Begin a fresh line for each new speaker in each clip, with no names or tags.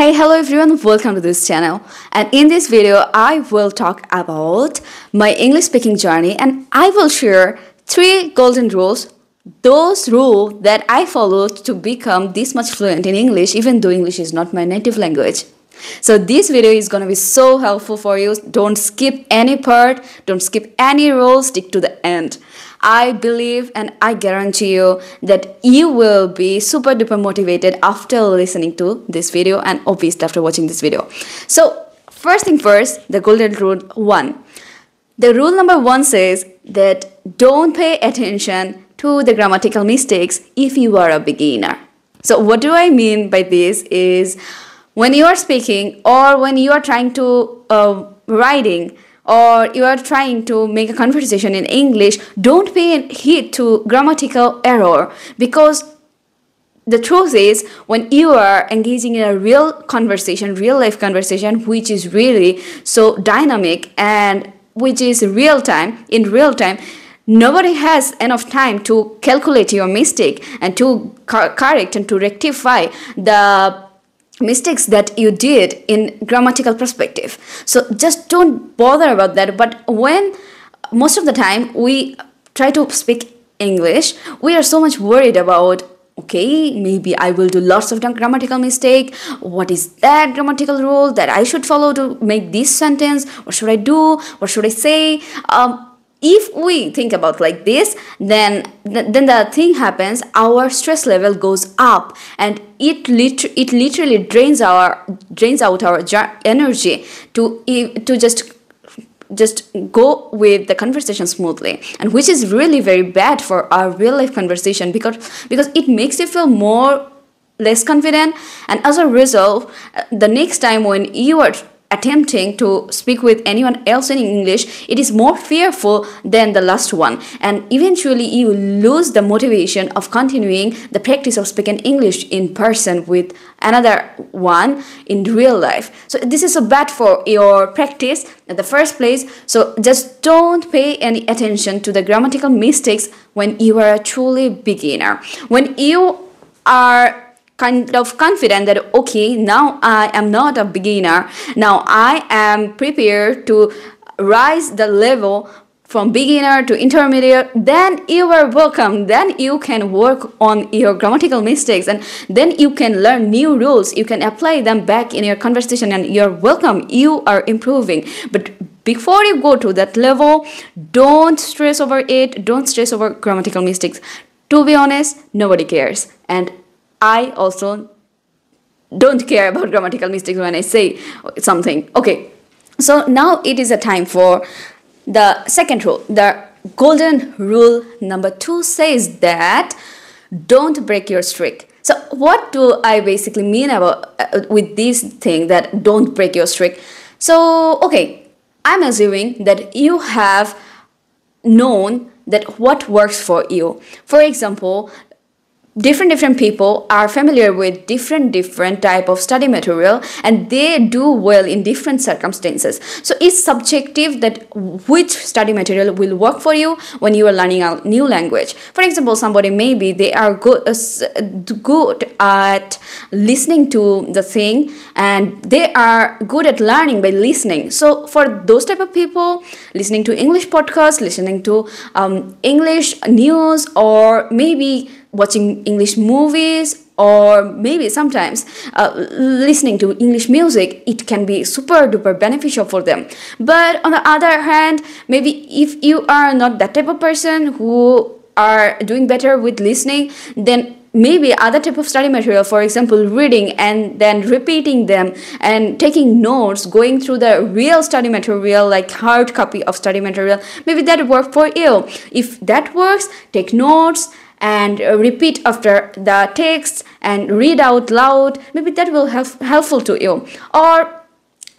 Hey, hello everyone, welcome to this channel. And in this video, I will talk about my English speaking journey and I will share 3 golden rules, those rules that I followed to become this much fluent in English, even though English is not my native language. So this video is gonna be so helpful for you. Don't skip any part, don't skip any rule, stick to the end. I believe and I guarantee you that you will be super duper motivated after listening to this video and obviously after watching this video. So first thing first, the golden rule 1. The rule number 1 says that don't pay attention to the grammatical mistakes if you are a beginner. So what do I mean by this is when you are speaking or when you are trying to writing or you are trying to make a conversation in English, don't pay heed to grammatical error, because the truth is when you are engaging in a real conversation, real life conversation, which is really so dynamic and which is in real time, nobody has enough time to calculate your mistake and to correct and to rectify the mistakes that you did in grammatical perspective. So just don't bother about that. But when most of the time we try to speak English, we are so much worried about, okay, maybe I will do lots of grammatical mistake. What is that grammatical rule that I should follow to make this sentence? What should I do? What should I say? If we think about like this, then the thing happens, our stress level goes up and it literally drains out our energy to just go with the conversation smoothly, and which is really very bad for our real life conversation because it makes you feel less confident, and as a result, the next time when you are attempting to speak with anyone else in English, it is more fearful than the last one, and eventually you lose the motivation of continuing the practice of speaking English in person with another one in real life. So this is so bad for your practice in the first place. So just don't pay any attention to the grammatical mistakes when you are a truly beginner. When you are kind of confident that, okay, now I am not a beginner, now I am prepared to rise the level from beginner to intermediate, then you are welcome. Then you can work on your grammatical mistakes and then you can learn new rules. You can apply them back in your conversation and you're welcome. You are improving. But before you go to that level, don't stress over it. Don't stress over grammatical mistakes. To be honest, nobody cares. And I also don't care about grammatical mistakes when I say something. Okay, so now it is a time for the second rule. The golden rule number 2 says that don't break your streak. So what do I basically mean about with this thing that don't break your streak? So, okay, I'm assuming that you have known that what works for you. For example, different people are familiar with different type of study material and they do well in different circumstances. So it's subjective that which study material will work for you when you are learning a new language. For example, somebody maybe they are good at listening to the thing and they are good at learning by listening. So for those type of people, listening to English podcasts, listening to English news, or maybe watching English movies, or maybe sometimes listening to English music, it can be super duper beneficial for them. But on the other hand, maybe if you are not that type of person who are doing better with listening, then maybe other type of study material, for example reading and then repeating them and taking notes, going through the real study material like hard copy of study material, maybe that work for you. If that works, take notes and repeat after the text and read out loud. Maybe that will helpful to you. Or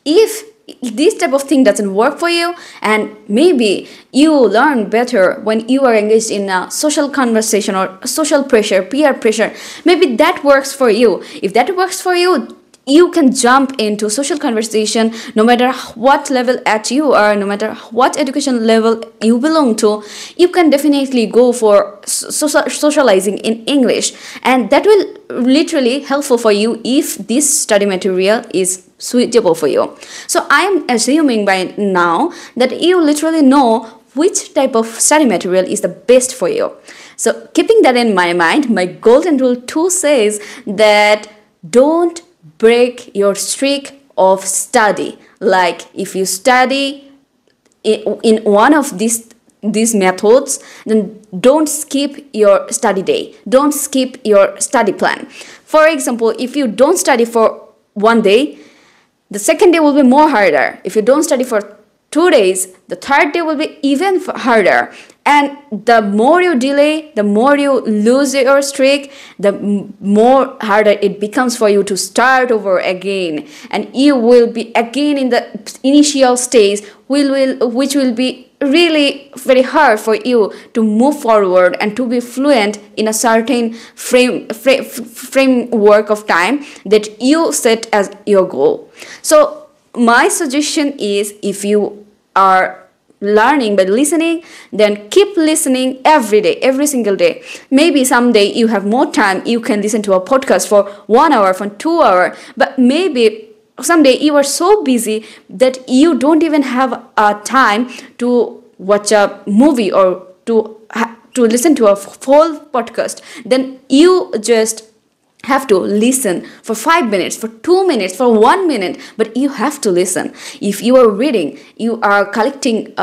if this type of thing doesn't work for you and maybe you learn better when you are engaged in a social conversation or social pressure, peer pressure, maybe that works for you. If that works for you, you can jump into social conversation no matter what level at you are, no matter what education level you belong to. You can definitely go for socializing in English, and that will literally helpful for you if this study material is suitable for you. So I am assuming by now that you literally know which type of study material is the best for you. So keeping that in my mind, my golden rule 2 says that don't break your streak of study. Like if you study in one of these methods, then don't skip your study day. Don't skip your study plan. For example, if you don't study for one day, the second day will be more harder. If you don't study for 2 days, the third day will be even harder. And the more you delay, the more you lose your streak, the more harder it becomes for you to start over again. And you will be again in the initial stage, which will be really very hard for you to move forward and to be fluent in a certain framework of time that you set as your goal. So my suggestion is, if you are learning by listening, then keep listening every day, every single day. Maybe someday you have more time, you can listen to a podcast for 1 hour, for 2 hours, but maybe someday you are so busy that you don't even have time to watch a movie or to listen to a full podcast. Then you just have to listen for 5 minutes, for 2 minutes, for 1 minute, but you have to listen. If you are reading, you are collecting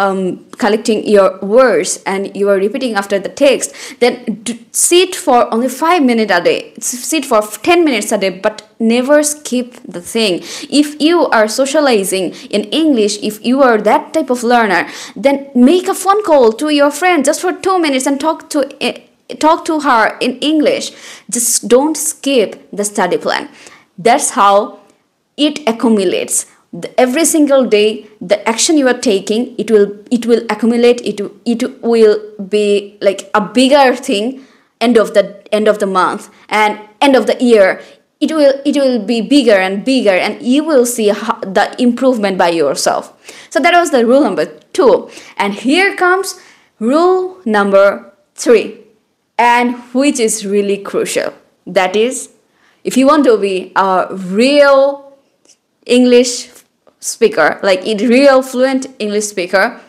your words and you are repeating after the text, then sit for only 5 minutes a day, sit for 10 minutes a day, but never skip the thing. If you are socializing in English, if you are that type of learner, then make a phone call to your friend just for 2 minutes and talk to her in English. Just don't skip the study plan. That's how it accumulates. Every single day, the action you are taking, it will accumulate. It will be like a bigger thing. End of the month and end of the year, it will be bigger and bigger, and you will see the improvement by yourself. So that was the rule number 2, and here comes rule number 3. And which is really crucial. That is, if you want to be a real English speaker, like a real fluent English speaker,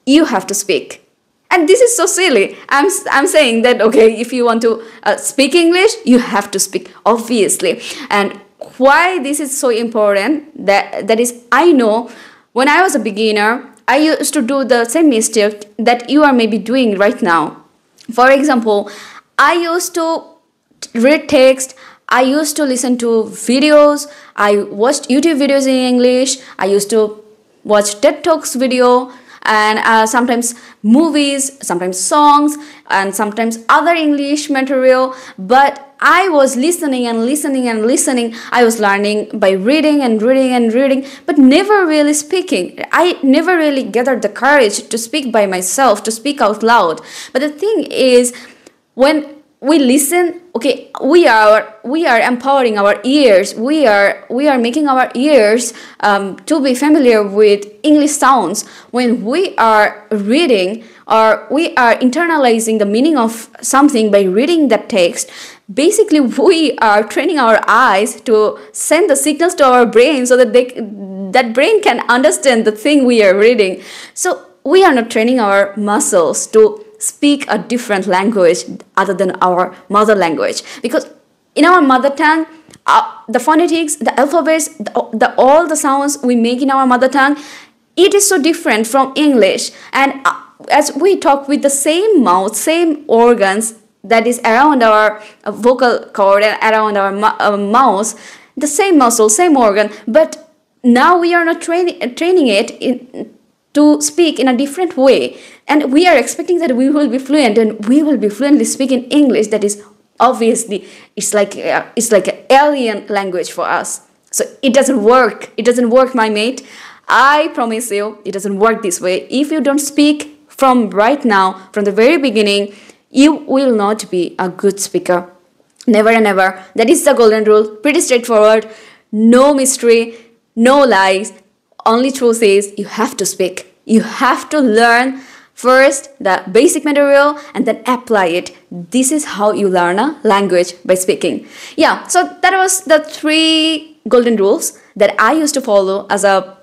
you have to speak. And this is so silly. I'm saying that, okay, if you want to speak English, you have to speak, obviously. And why this is so important, that is, I know when I was a beginner, I used to do the same mistake that you are maybe doing right now. For example, I used to read text, I used to listen to videos, I watched YouTube videos in English, I used to watch TED Talks video, and sometimes movies, sometimes songs, and sometimes other English material. But I was listening and listening and listening. I was learning by reading and reading and reading, but never really speaking. I never really gathered the courage to speak by myself, to speak out loud. But the thing is, when we listen, okay, we are empowering our ears. We are making our ears to be familiar with English sounds. When we are reading, or we are internalizing the meaning of something by reading that text, basically we are training our eyes to send the signals to our brain so that that brain can understand the thing we are reading. So we are not training our muscles to speak a different language other than our mother language, because in our mother tongue, the phonetics, the alphabets, all the sounds we make in our mother tongue, it is so different from English. And as we talk with the same mouth, same organs that is around our vocal cord and around our mouth, the same muscle, same organ, but now we are not training it to speak in a different way, and we are expecting that we will be fluent and we will be fluently speaking English. That is obviously, it's like an alien language for us. So it doesn't work. It doesn't work, my mate. I promise you, it doesn't work this way. If you don't speak from right now, from the very beginning, you will not be a good speaker. Never and ever. That is the golden rule. Pretty straightforward. No mystery, no lies. Only truth is you have to speak. You have to learn first the basic material and then apply it. This is how you learn a language, by speaking. Yeah, so that was the 3 golden rules that I used to follow as a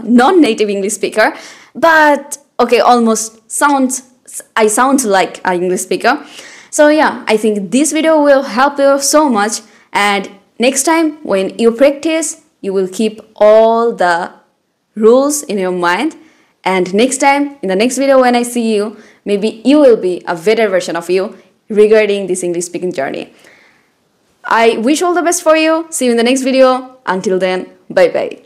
non-native English speaker. But okay, I sound like an English speaker. So yeah, I think this video will help you so much, and next time when you practice, you will keep all the rules in your mind, and next time in the next video when I see you, maybe you will be a better version of you regarding this English speaking journey. I wish all the best for you. See you in the next video. Until then, bye bye.